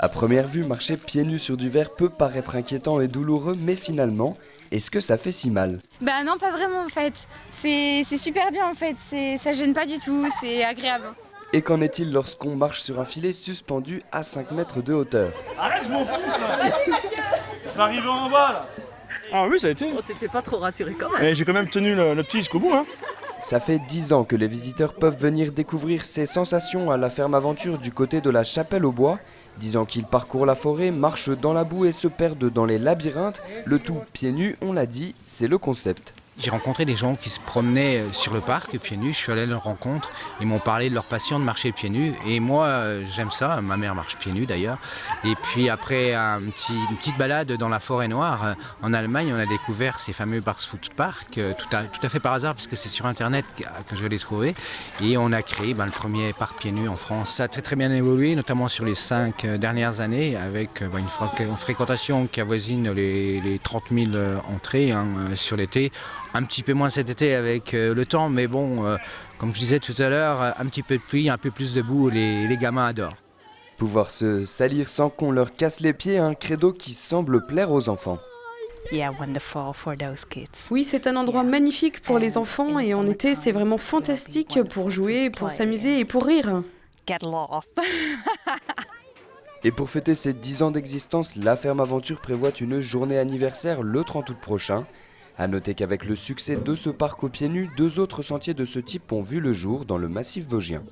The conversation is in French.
À première vue, marcher pieds nus sur du verre peut paraître inquiétant et douloureux, mais finalement, est-ce que ça fait si mal? Bah non, pas vraiment en fait. C'est super bien en fait, ça gêne pas du tout, c'est agréable. Et qu'en est-il lorsqu'on marche sur un filet suspendu à 5 mètres de hauteur? Arrête, je m'enfonce là. Je vais arriver en bas là. Ah oui, ça a été. Oh, t'étais pas trop rassuré quand même. Mais j'ai quand même tenu le petit jusqu'au bout, hein. Ça fait 10 ans que les visiteurs peuvent venir découvrir ces sensations à la ferme aventure du côté de la Chapelle-aux-Bois. 10 ans qu'ils parcourent la forêt, marchent dans la boue et se perdent dans les labyrinthes. Le tout pieds nus, on l'a dit, c'est le concept. J'ai rencontré des gens qui se promenaient sur le parc pieds nus, je suis allé à leur rencontre, ils m'ont parlé de leur passion de marcher pieds nus et moi j'aime ça, ma mère marche pieds nus d'ailleurs. Et puis après une petite balade dans la forêt noire en Allemagne, on a découvert ces fameux Barfuß Park, tout à fait par hasard puisque c'est sur internet que je l'ai trouvé et on a créé le premier parc pieds nus en France. Ça a très bien évolué, notamment sur les 5 dernières années avec une fréquentation qui avoisine les 30 000 entrées sur l'été. Un petit peu moins cet été avec le temps, mais bon, comme je disais tout à l'heure, un petit peu de pluie, un peu plus de boue, les gamins adorent. Pouvoir se salir sans qu'on leur casse les pieds, un credo qui semble plaire aux enfants. Oui, c'est un endroit magnifique pour les enfants et en été, c'est vraiment fantastique pour jouer, pour s'amuser et pour rire. Et pour fêter ses 10 ans d'existence, la Ferme Aventure prévoit une journée anniversaire le 30 août prochain. A noter qu'avec le succès de ce parc aux pieds nus, 2 autres sentiers de ce type ont vu le jour dans le massif vosgien.